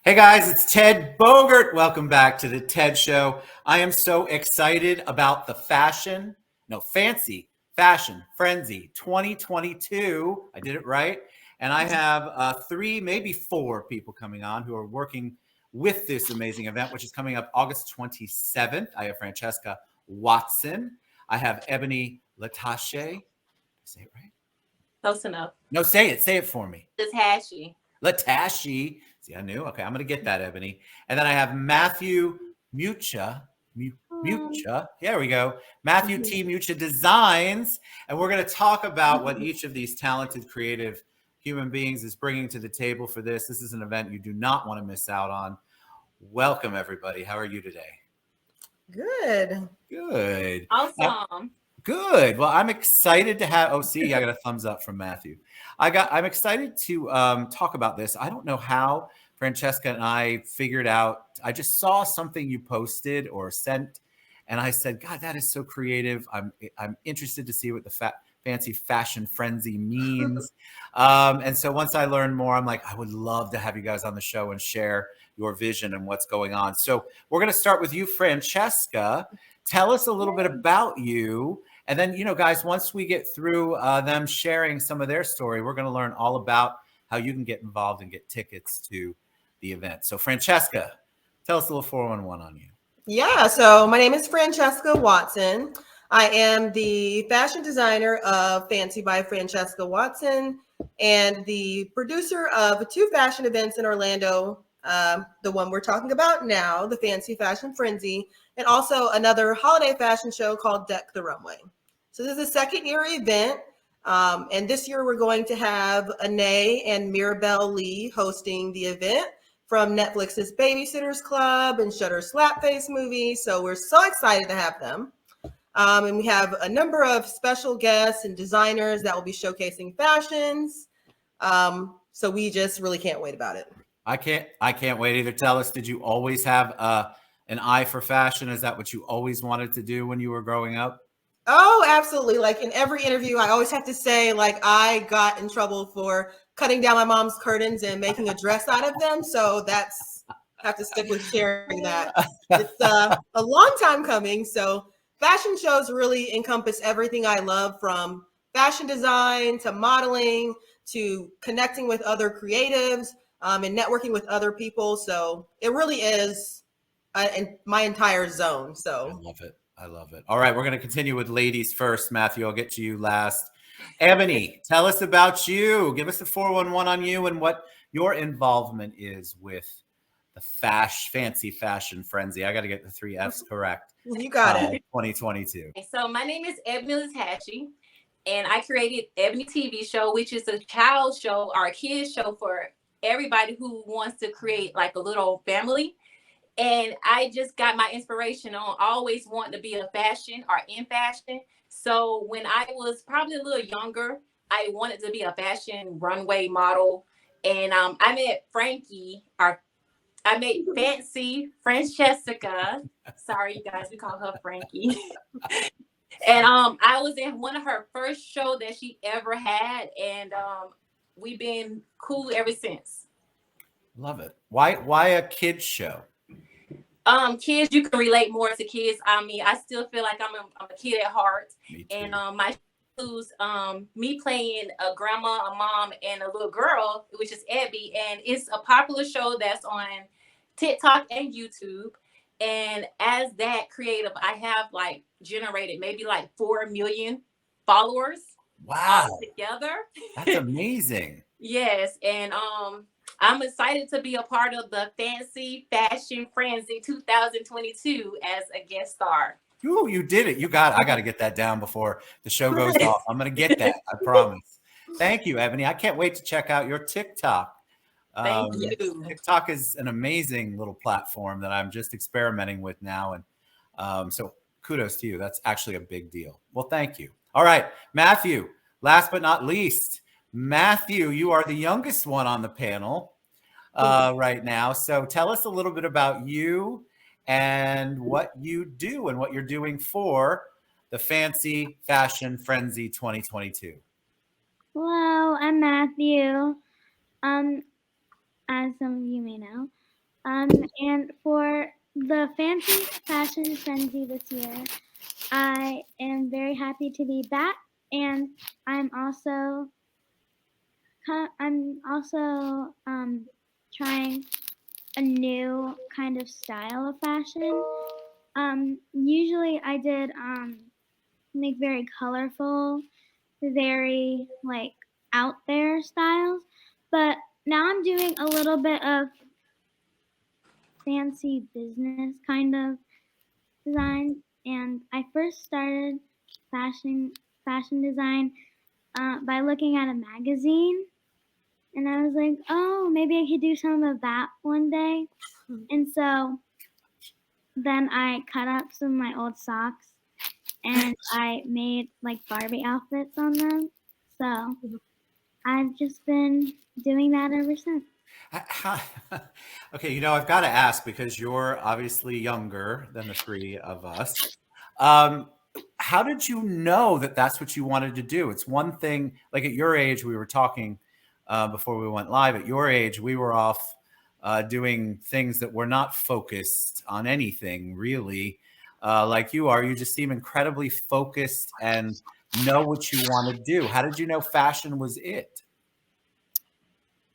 Hey guys, it's Ted Bogert. Welcome back to the TED Show. I am so excited about the Fancy Fashion Frenzy 2022. I did it right. And I have three, maybe four people coming on who are working with this amazing event, which is coming up August 27th. I have Francesca Watson. I have Ebony Latashe. Say it right? Close enough. No, say it. Say it for me. Latashi. Latashi. See, I knew. Okay, I'm going to get that, Ebony. And then I have Matthew Mucha. There we go. Matthew T. Mucha Designs. And we're going to talk about what each of these talented, creative human beings is bringing to the table for this. This is an event you do not want to miss out on. Welcome, everybody. How are you today? Good. Good. Awesome. Good. Well, I'm excited to have. Oh, see, I got a thumbs up from Matthew. I'm excited to talk about this. I don't know how Francesca and I figured out. I just saw something you posted or sent, and I said, "God, that is so creative." I'm interested to see what the fancy fashion frenzy means. And so once I learned more, I'm like, I would love to have you guys on the show and share your vision and what's going on. So we're going to start with you, Francesca. Tell us a little bit about you. And then, guys, once we get through them sharing some of their story, we're going to learn all about how you can get involved and get tickets to the event. So, Francesca, tell us a little 411 on you. Yeah, so my name is Francesca Watson. I am the fashion designer of Fancy by Francesca Watson and the producer of two fashion events in Orlando. The one we're talking about now, the Fancy Fashion Frenzy, and also another holiday fashion show called Deck the Runway. So this is a second year event. And this year we're going to have Anais and Mirabelle Lee hosting the event from Netflix's Babysitters Club and Shudder's Slapface movie. So we're so excited to have them. And we have a number of special guests and designers that will be showcasing fashions. So we just really can't wait about it. I can't wait either. Tell us, did you always have an eye for fashion? Is that what you always wanted to do when you were growing up? Oh, absolutely. Like in every interview, I always have to say, like, I got in trouble for cutting down my mom's curtains and making a dress out of them. So I have to stick with sharing that. It's a long time coming. So fashion shows really encompass everything I love, from fashion design to modeling to connecting with other creatives and networking with other people. So it really is my entire zone. So I love it. I love it. All right, we're going to continue with ladies first. Matthew, I'll get to you last. Ebony, tell us about you. Give us the 411 on you and what your involvement is with the fancy fashion frenzy. I got to get the 3 F's correct. You got it. 2022. So my name is Ebony Latashi, and I created Ebony TV Show, which is a child show or a kids show for everybody who wants to create like a little family. And I just got my inspiration on always wanting to be a fashion or in fashion. So when I was probably a little younger, I wanted to be a fashion runway model. And I met Fancy Francesca. Sorry, you guys, we call her Frankie. And I was in one of her first show that she ever had. And we've been cool ever since. Love it. Why a kids show? Kids, you can relate more to kids. I mean, I still feel like I'm a kid at heart. And my shows, me playing a grandma, a mom, and a little girl, which is Abby, and it's a popular show that's on TikTok and YouTube. And as that creative, I have like generated maybe like 4 million followers. Wow. All together. That's amazing. Yes, and I'm excited to be a part of the Fancy Fashion Frenzy 2022 as a guest star. Ooh, you did it. I got to get that down before the show goes off. I'm going to get that. I promise. Thank you, Ebony. I can't wait to check out your TikTok. Thank you. TikTok is an amazing little platform that I'm just experimenting with now. And so kudos to you. That's actually a big deal. Well, thank you. All right, Matthew, last but not least. Matthew, you are the youngest one on the panel right now. So tell us a little bit about you and what you do and what you're doing for the Fancy Fashion Frenzy 2022. Hello, I'm Matthew. As some of you may know, And for the Fancy Fashion Frenzy this year, I am very happy to be back, and I'm also trying a new kind of style of fashion. Usually I did like very colorful, very like out there styles, but now I'm doing a little bit of fancy business kind of design. And I first started fashion design by looking at a magazine, and I was like, oh, maybe I could do some of that one day. And so then I cut up some of my old socks and I made like Barbie outfits on them. So I've just been doing that ever since. Okay, I've got to ask because you're obviously younger than the three of us. How did you know that that's what you wanted to do? It's one thing, like at your age, we were talking before we went live. At your age, we were off doing things that were not focused on anything really, like you are. You just seem incredibly focused and know what you want to do. How did you know fashion was it?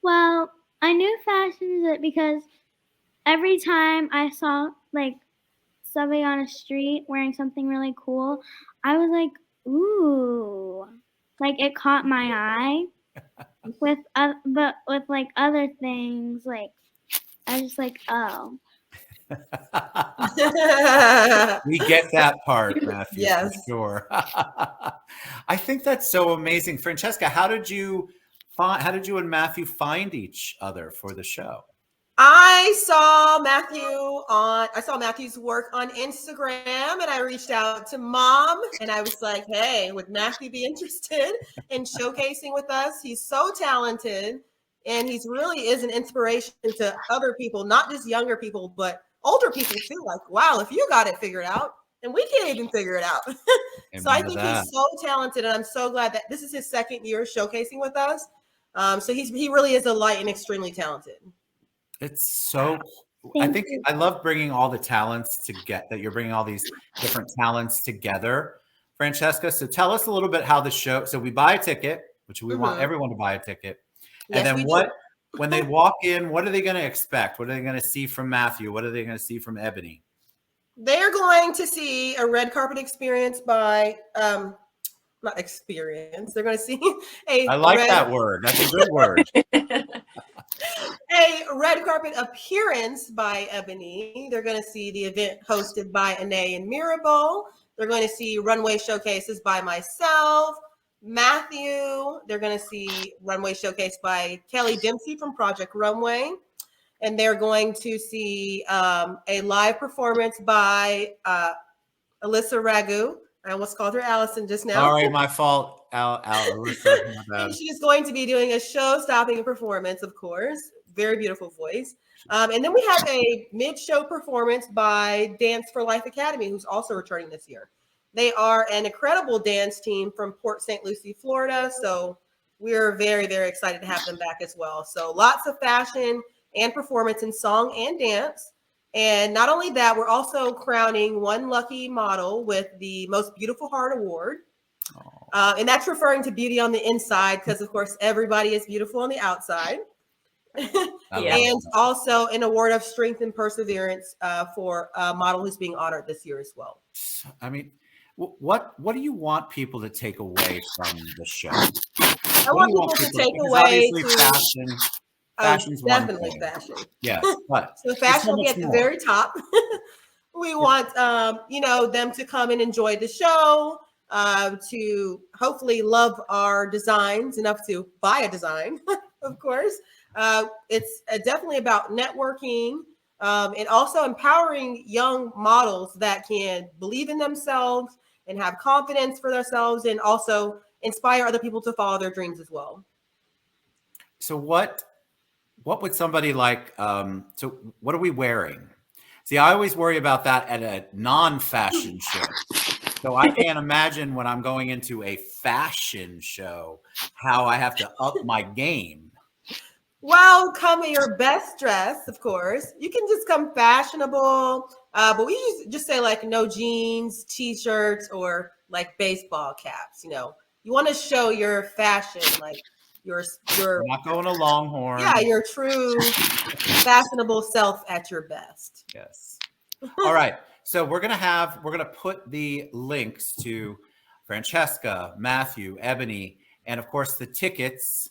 Well, I knew fashion is it because every time I saw like somebody on a street wearing something really cool, I was like, ooh, like it caught my eye. But with like other things, like I was just like, oh. We get that part, Matthew, Yes. for sure. I think that's so amazing. Francesca, how did you and Matthew find each other for the show? I saw Matthew's work on Instagram, and I reached out to Mom, and I was like, hey, would Matthew be interested in showcasing with us? He's so talented, and he really is an inspiration to other people, not just younger people, but older people too. Like, wow, if you got it figured out, and we can't even figure it out. So I think he's so talented, and I'm so glad that this is his second year showcasing with us. So he really is a light and extremely talented. It's so, I think I love bringing all the talents to get that you're bringing all these different talents together, Francesca. So tell us a little bit how the show, so we buy a ticket, which we want everyone to buy a ticket. And then when they walk in, what are they going to expect? What are they going to see from Matthew? What are they going to see from Ebony? They're going to see a red carpet experience by, not experience. They're going to see I like that word. That's a good word. A red carpet appearance by Ebony. They're going to see the event hosted by Anais and Mirabelle. They're going to see runway showcases by myself, Matthew. They're going to see runway showcase by Kelly Dempsey from Project Runway. And they're going to see a live performance by Alyssa Raghu. I almost called her Allison just now. All right, my fault, Alyssa. And she's going to be doing a show-stopping performance, of course. Very beautiful voice. And then we have a mid-show performance by Dance for Life Academy, who's also returning this year. They are an incredible dance team from Port St. Lucie, Florida. So we're very, very excited to have them back as well. So lots of fashion and performance in song and dance. And not only that, we're also crowning one lucky model with the Most Beautiful Heart Award. And that's referring to beauty on the inside because, of course, everybody is beautiful on the outside. And also an award of strength and perseverance for a model who's being honored this year as well. I mean, what do you want people to take away from the show? I want people to take away fashion's definitely fashion. Yeah, but so fashion will be at the very top. We want them to come and enjoy the show, to hopefully love our designs enough to buy a design, of course. It's definitely about networking and also empowering young models that can believe in themselves and have confidence for themselves and also inspire other people to follow their dreams as well. So what would somebody like, so what are we wearing? See, I always worry about that at a non-fashion show. So I can't imagine when I'm going into a fashion show, how I have to up my game. Well, come in your best dress, of course. You can just come fashionable, but we just say like no jeans, t-shirts, or like baseball caps. You want to show your fashion, like your We're not going a Longhorn. yeah, your true fashionable self at your best. Yes. All right. So we're gonna put the links to Francesca, Matthew, Ebony, and of course the tickets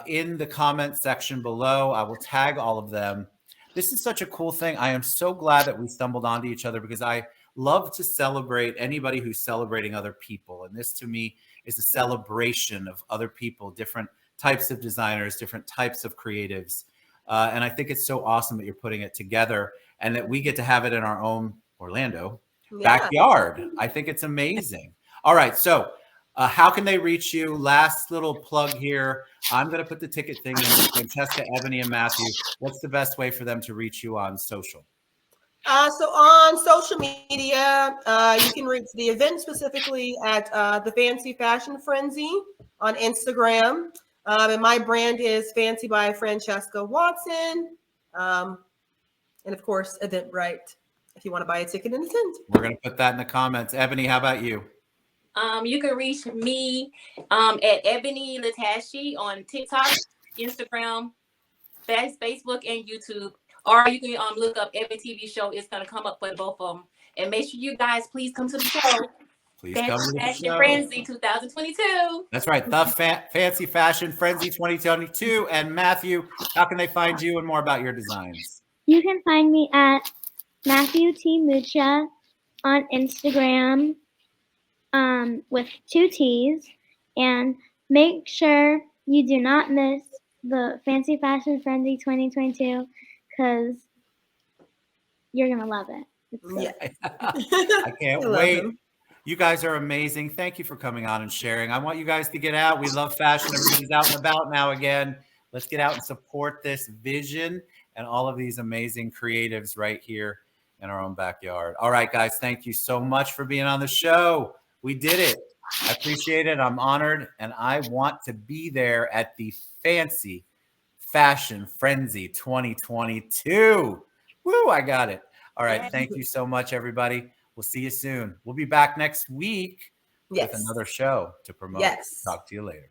in the comment section below. I will tag all of them. This is such a cool thing. I am so glad that we stumbled onto each other because I love to celebrate anybody who's celebrating other people. And this to me is a celebration of other people, different types of designers, different types of creatives. And I think it's so awesome that you're putting it together and that we get to have it in our own Orlando backyard. I think it's amazing. All right. So how can they reach you? Last little plug here. I'm going to put the ticket thing in. Francesca, Ebony, and Matthew. What's the best way for them to reach you on social? So on social media, you can reach the event specifically at the Fancy Fashion Frenzy on Instagram. And my brand is Fancy by Francesca Watson. And of course, Eventbrite, if you want to buy a ticket and attend. We're going to put that in the comments. Ebony, how about you? You can reach me at Ebony Latashi on TikTok, Instagram, Facebook, and YouTube. Or you can look up Ebony TV show. It's going to come up for both of them. And make sure you guys please come to the show. Please come to the Fashion show. Frenzy 2022. That's right. The Fancy Fashion Frenzy 2022. And Matthew, how can they find you and more about your designs? You can find me at Matthew T. Mucha on Instagram with 2 T's. And make sure you do not miss the Fancy Fashion Frenzy 2022 because you're going to love it. I can't wait. You guys are amazing. Thank you for coming on and sharing. I want you guys to get out. We love fashion. Everybody's out and about now again. Let's get out and support this vision and all of these amazing creatives right here in our own backyard. All right, guys. Thank you so much for being on the show. We did it. I appreciate it. I'm honored. And I want to be there at the Fancy Fashion Frenzy 2022. Woo, I got it. All right. Thank you so much, everybody. We'll see you soon. We'll be back next week with another show to promote. Talk to you later.